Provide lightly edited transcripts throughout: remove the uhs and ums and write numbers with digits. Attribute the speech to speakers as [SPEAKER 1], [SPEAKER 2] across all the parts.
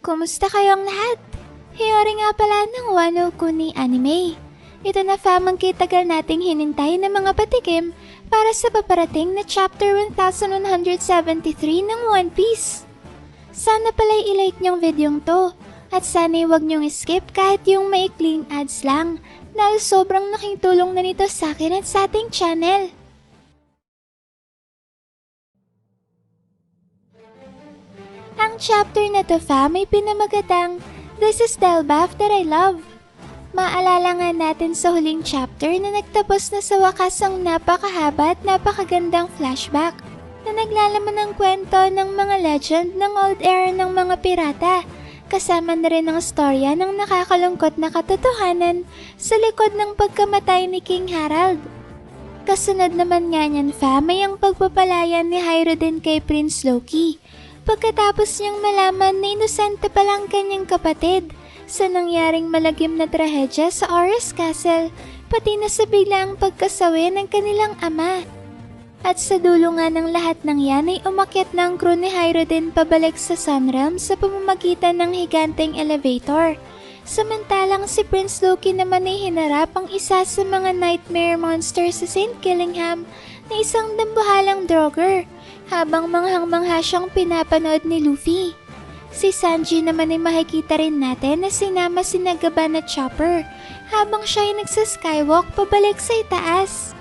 [SPEAKER 1] Kumusta kayong lahat? Hiyori nga pala ng Wano Kuni Anime. Ito na fam ang kitagal nating hinintay ng mga patikim para sa paparating na chapter 1173 ng One Piece. Sana pala'y ilike niyong videong to at sana'y huwag niyong skip kahit yung maikling ads lang dahil sobrang laking tulong na nito sa akin at sa ating channel. Ang chapter na to fam ay pinamagatang This is the Elbaf that I love. Maalala nga natin sa huling chapter na nagtapos na sa wakas ang napakahaba at napakagandang flashback na naglalaman ng kwento ng mga legend ng old era ng mga pirata. Kasama na rin ang storya ng nakakalungkot na katotohanan sa likod ng pagkamatay ni King Harald. Kasunod naman nga niyan fam ay ang pagpapalayan ni Hyrodin kay Prince Loki. Pagkatapos niyang malaman na inosente palang kanyang kapatid sa nangyaring malagim na trahedya sa Aurus Castle, pati na sa biglaang pagkasawi ng kanilang ama. At sa dulo nga ng lahat ng yan ay umakyat ng crew ni Hyrodin pabalik sa Sunrealm sa pamamagitan ng higanteng elevator. Samantalang si Prince Loki naman ay hinarap ang isa sa mga nightmare monsters sa St. Killingham na isang dambuhalang Draugr, habang manghang-mangha siyang pinapanood ni Luffy. Si Sanji naman ay makikita rin natin na sinama si Nagaban at Chopper habang siya ay nagsa-skywalk pabalik sa itaas.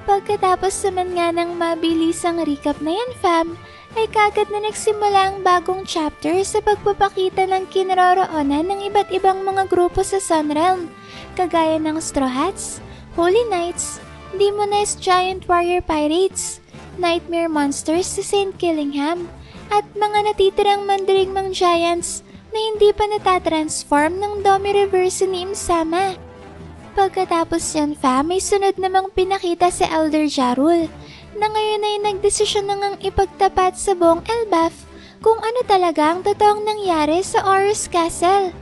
[SPEAKER 1] Pagkatapos naman nga ng mabilisang recap na yan fam, ay kagad na nagsimula ang bagong chapter sa pagpapakita ng kinaroroonan ng iba't ibang mga grupo sa Sunrealm, kagaya ng Straw Hats, Holy Knights, Demonized Giant Warrior Pirates, Nightmare Monsters sa St. Killingham, at mga natitirang mandirigmang giants na hindi pa natatransform ng Domi Reverse ni Imsama. Pagkatapos yan fam, may sunod namang pinakita si Elder Jarul na ngayon ay nagdesisyon na ngang ipagtapat sa buong Elbaf kung ano talaga ang totoong nangyari sa Aurus Castle.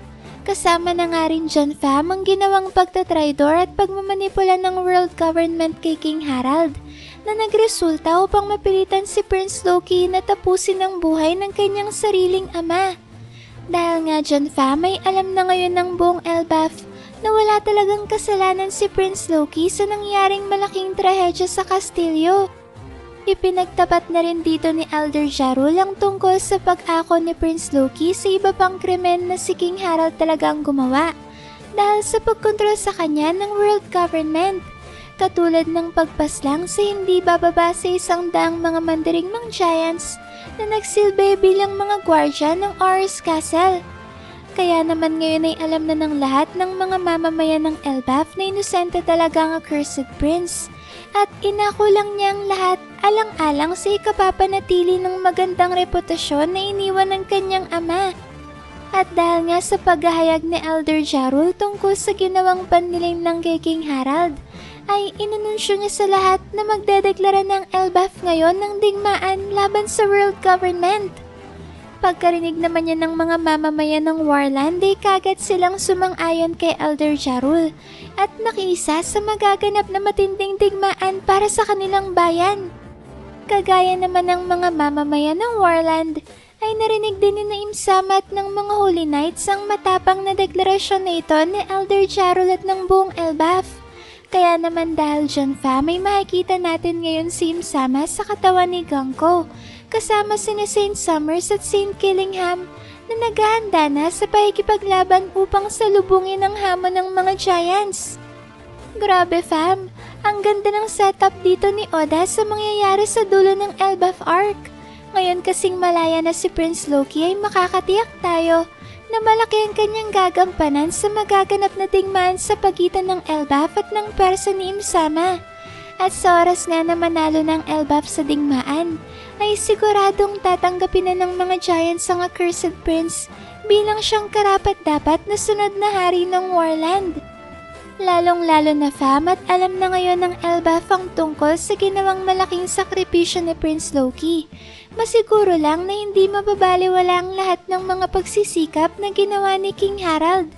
[SPEAKER 1] Kasama na nga rin dyan fam ang ginawang pagtatraidor at pagmamanipula ng world government kay King Harald na nagresulta upang mapilitan si Prince Loki na tapusin ang buhay ng kanyang sariling ama. Dahil nga dyan fam ay alam na ngayon ng buong Elbaf na wala talagang kasalanan si Prince Loki sa nangyaring malaking trahedya sa kastilyo. Ipinagtapat na rin dito ni Elder Jarul ang tungkol sa pag-ako ni Prince Loki sa iba pang krimen na si King Harald talagang gumawa dahil sa pagkontrol sa kanya ng world government, katulad ng pagpaslang sa hindi bababa sa 100 mga mandirigmang giants na nagsilbi bilang mga gwardya ng Aurus Castle. Kaya naman ngayon ay alam na ng lahat ng mga mamamayan ng Elbaf na inosente talaga ang accursed prince at inakulang niya ang lahat alang-alang sa ikapapanatili ng magandang reputasyon na iniwan ng kanyang ama. At dahil nga sa paghahayag ni Elder Jarul tungkol sa ginawang panniling ng kay King Harald, ay inanunsyo niya sa lahat na magdedeklara ng Elbaf ngayon ng digmaan laban sa world government. Pagkarinig naman niya ng mga mamamayan ng Warland ay kagad silang sumang-ayon kay Elder Jarul at nakiisa sa magaganap na matinding digmaan para sa kanilang bayan. Kagaya naman ng mga mamamayan ng Warland ay narinig din ni Imsama at ng mga Holy Knights ang matapang na deklarasyon na ito ni Elder Jarul at ng buong Elbaf. Kaya naman dahil dyan fam ay makikita natin ngayon si Imsama sa katawan ni Ganko kasama sina Saint Summers at Saint Killingham na naghahanda na sa pakikipaglaban upang salubungin ang hamon ng mga giants. Grabe fam, ang ganda ng setup dito ni Oda sa mangyayari sa dulo ng Elbaf Arc. Ngayon kasing malaya na si Prince Loki ay makakatiyak tayo na malaki ang kanyang gagampanan sa magaganap na digmaan sa pagitan ng Elbaf at ng persa ni Imsama. At sa oras nga na manalo ng Elbaf sa digmaan, ay siguradong tatanggapin na ng mga giants ang accursed prince bilang siyang karapat-dapat na sunod na hari ng Warland. Lalong-lalo na fam at alam na ngayon ng Elbaf ang tungkol sa ginawang malaking sakripisyo ni Prince Loki. Masiguro lang na hindi mababaliwala ang lahat ng mga pagsisikap na ginawa ni King Harald.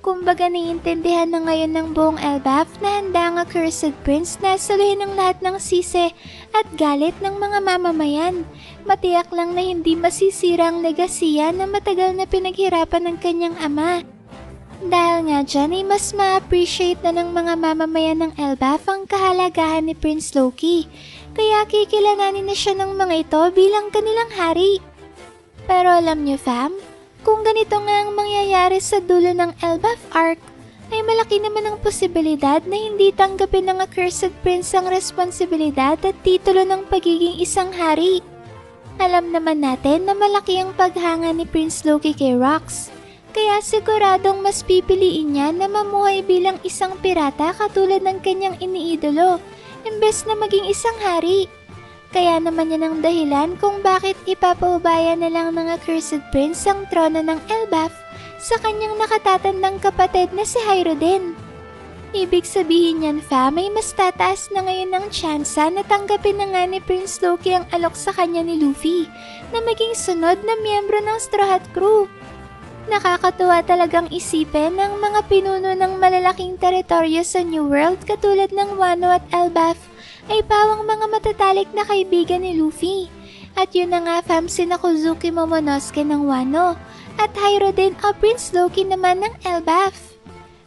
[SPEAKER 1] Kumbaga naiintindihan na ngayon ng buong Elbaf na handa ang accursed prince na saluhin ang lahat ng sisi at galit ng mga mamamayan. Matiyak lang na hindi masisira ang legasiya na matagal na pinaghirapan ng kanyang ama. Dahil nga dyan ay mas ma-appreciate na ng mga mamamayan ng Elbaf ang kahalagahan ni Prince Loki. Kaya kikilalanin na siya ng mga ito bilang kanilang hari. Pero alam niyo fam, kung ganito nga ang mangyayari sa dulo ng Elbaf arc, ay malaki naman ang posibilidad na hindi tanggapin ng accursed prince ang responsibilidad at titulo ng pagiging isang hari. Alam naman natin na malaki ang paghanga ni Prince Loki kay Rox, kaya siguradong mas pipiliin niya na mamuhay bilang isang pirata katulad ng kanyang iniidolo, imbes na maging isang hari. Kaya naman yan ang dahilan kung bakit ipapaubaya na lang ng accursed prince ang trono ng Elbaf sa kanyang nakatatandang kapatid na si Hyrule. Ibig sabihin yan fam, ay mas tataas na ngayon ang tsansa na tanggapin na nga ni Prince Loki ang alok sa kanya ni Luffy na maging sunod na miyembro ng Straw Hat Crew. Nakakatuwa talagang isipin ng mga pinuno ng malalaking teritoryo sa New World katulad ng Wano at Elbaf ay pawang mga matatalik na kaibigan ni Luffy. At yun na nga fam, sina Kozuki Momonosuke ng Wano at Hyrule o Prince Loki naman ng Elbaf.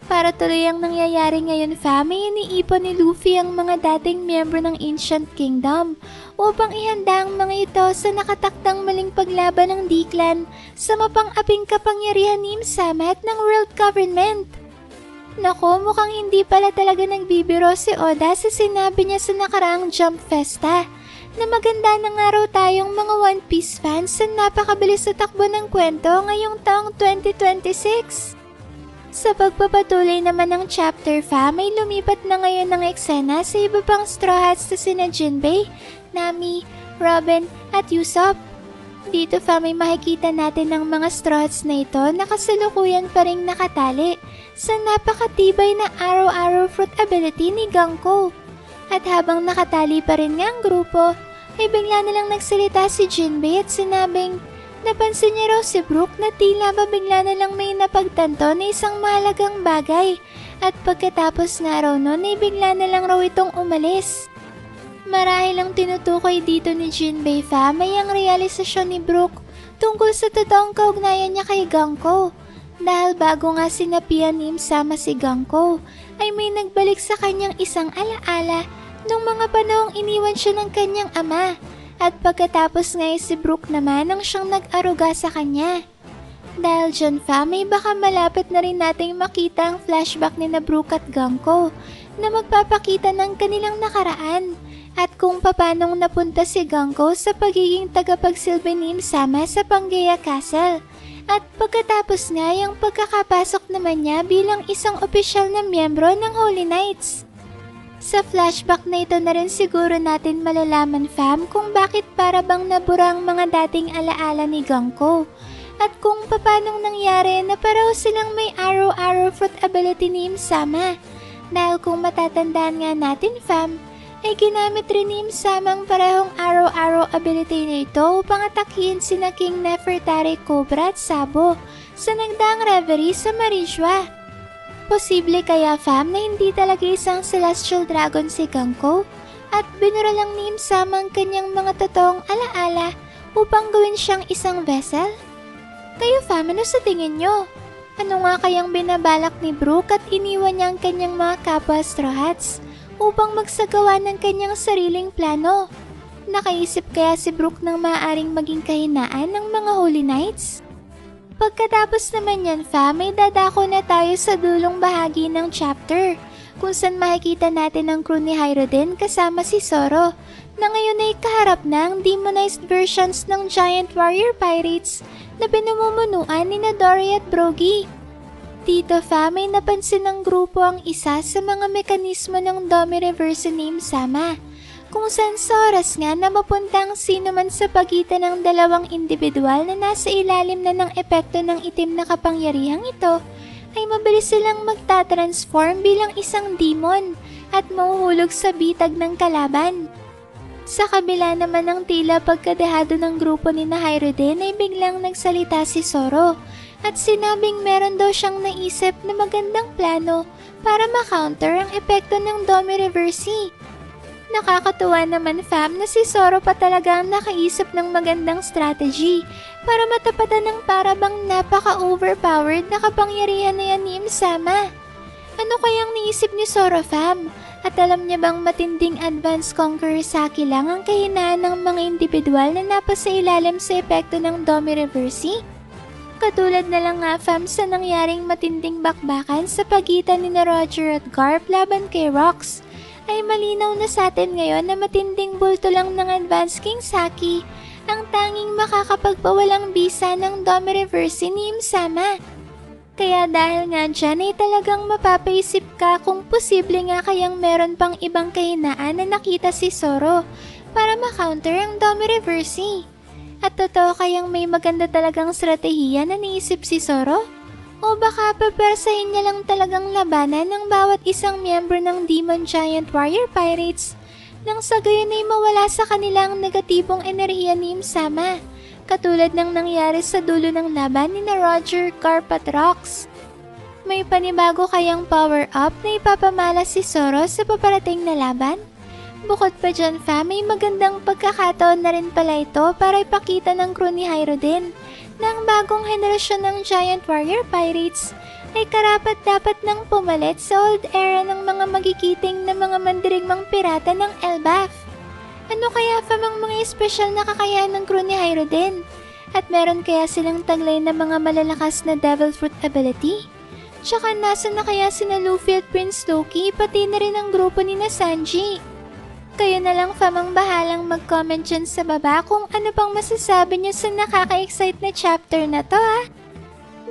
[SPEAKER 1] Para tuloy ang nangyayari ngayon fam, ay iniipon ni Luffy ang mga dating miyembro ng Ancient Kingdom upang ihanda ang mga ito sa nakatakdang maling paglaban ng D-Clan sa mapang-aping kapangyarihan ni Im-sama at ng World Government. Nako, mukhang hindi pala talaga nagbibiro si Oda sa sinabi niya sa nakaraang Jump Festa na maganda na nga raw tayong mga One Piece fans sa napakabilis na takbo ng kwento ngayong taong 2026. Sa pagpapatuloy naman ng chapter fam, ay lumipat na ngayon ng eksena sa iba pang Straw Hats na sina Jinbei, Nami, Robin at Usopp. Dito fam ay makikita natin ng mga Straw Hats na ito na kasalukuyan pa ring nakatali sa napakatibay na Arrow Fruit ability ni Ganko. At habang nakatali pa rin nga ang grupo, ay bigla nalang nagsalita si Jinbei at sinabing napansin niya raw si Brook na tila ba bigla nalang may napagtanto na isang mahalagang bagay at pagkatapos nga raw nun ay bigla nalang raw itong umalis. Marahil ang tinutukoy dito ni Jinbei fam ay ang realisasyon ni Brook tungkol sa totoong kaugnayan niya kay Ganko. Dahil bago nga sinapian ni Im-sama si Ganko, ay may nagbalik sa kanyang isang alaala nung mga panahong iniwan siya ng kanyang ama. At pagkatapos nga si Brook naman ang siyang nag-aruga sa kanya. Dahil dyan fam, ay baka malapit na rin nating makita ang flashback ni na Brook at Ganko na magpapakita ng kanilang nakaraan at kung papanong napunta si Ganko sa pagiging tagapagsilbi ni Im-sama sa Pangaea Castle. At pagkatapos nga yung pagkakapasok naman niya bilang isang opisyal na miyembro ng Holy Knights. Sa flashback na ito na rin siguro natin malalaman fam kung bakit para bang nabura ang mga dating alaala ni Ganko. At kung papanong nangyari na pareho silang may Arrow Fruit ability ni Im-sama. Dahil kung matatandaan nga natin fam, ay ginamit rin ni Im-sama ang parehong Arrow ability na ito upang atakihin sina King Nefertari, Cobra at Sabo sa nagdaang reverie sa Marishwa. Posible kaya fam na hindi talaga isang celestial dragon si Ganko at binura lang ni Im-sama ang kanyang mga totoong alaala upang gawin siyang isang vessel? Kayo fam, ano sa tingin nyo? Ano nga kayang binabalak ni Brook at iniwan niya ang kanyang mga kapwa Straw Hats upang magsagawa ng kanyang sariling plano? Nakaisip kaya si Brook ng maaaring maging kahinaan ng mga Holy Knights? Pagkatapos naman yan fam, may dadako na tayo sa dulong bahagi ng chapter kung saan makikita natin ang crew ni Hyrule kasama si Zoro na ngayon ay kaharap ng demonized versions ng giant warrior pirates na pinamumunuan ni Dory at Brogy. Dito fam, may napansin ng grupo ang isa sa mga mekanismo ng Domi Reverse ni Im-sama, kung saan sa oras nga na mapunta ang sino man sa pagitan ng dalawang individual na nasa ilalim na ng epekto ng itim na kapangyarihang ito, ay mabilis silang magta-transform bilang isang demon at mahuhulog sa bitag ng kalaban. Sa kabila naman ng tila pagkadehado ng grupo ni na Hyrule ay biglang nagsalita si Zoro At sinabing meron daw siyang naisip na magandang plano para ma-counter ang epekto ng Domi Reversi. Nakakatuwa naman fam na si Zoro pa talaga ang nakaisip ng magandang strategy para matapatan ng parabang napaka-overpowered na kapangyarihan na yan ni Im-sama. Ano kayang niisip ni Zoro fam? At alam niya bang matinding advanced conqueror Saki lang ang kahinaan ng mga individual na napasailalim sa epekto ng Domi Reversi? Katulad na lang nga fam sa nangyaring matinding bakbakan sa pagitan ni na Roger at Garp laban kay Rox, ay malinaw na sa atin ngayon na matinding bulto lang ng Advanced King Saki ang tanging makakapagpawalang bisa ng Domi Reversi ni Im-sama. Kaya dahil nga dyan ay talagang mapapaisip ka kung posible nga kayang meron pang ibang kahinaan na nakita si Zoro para ma-counter ang Domi Reversi. At totoo kayang may maganda talagang strategiya na niisip si Zoro? O baka papersahin niya lang talagang labanan ng bawat isang miyembro ng Demon Giant Warrior Pirates nang sa gayon ay mawala sa kanilang negatibong enerhiya ni Im-sama, katulad ng nangyari sa dulo ng laban ni na Roger, Garp at Rox. May panibago kayang power-up na ipapamala si Zoro sa paparating na laban? Bukod pa dyan fam, may magandang pagkakataon na rin pala ito para ipakita ng crew ni Hyro din na ang bagong henerasyon ng Giant Warrior Pirates ay karapat dapat nang pumalit sa old era ng mga magigiting na mga mandirigmang pirata ng Elbaf. Ano kaya fam ang mga espesyal na kakayahan ng crew ni Hyro din? At meron kaya silang taglay na mga malalakas na Devil Fruit ability? Tsaka nasa na kaya sina Luffy at Prince Loki pati na rin ang grupo ni na Sanji? Kayo na lang fam ang bahalang mag-comment dyan sa baba kung ano pang masasabi nyo sa nakaka-excite na chapter na to ha.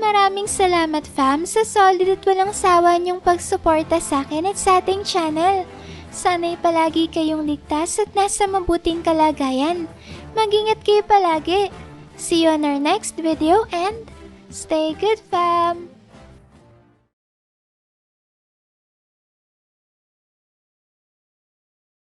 [SPEAKER 1] Maraming salamat fam sa solid at walang sawa niyong pagsuporta sa akin at sa ating channel. Sana'y palagi kayong ligtas at nasa mabuting kalagayan. Mag-ingat kayo palagi. See you on our next video and stay good fam!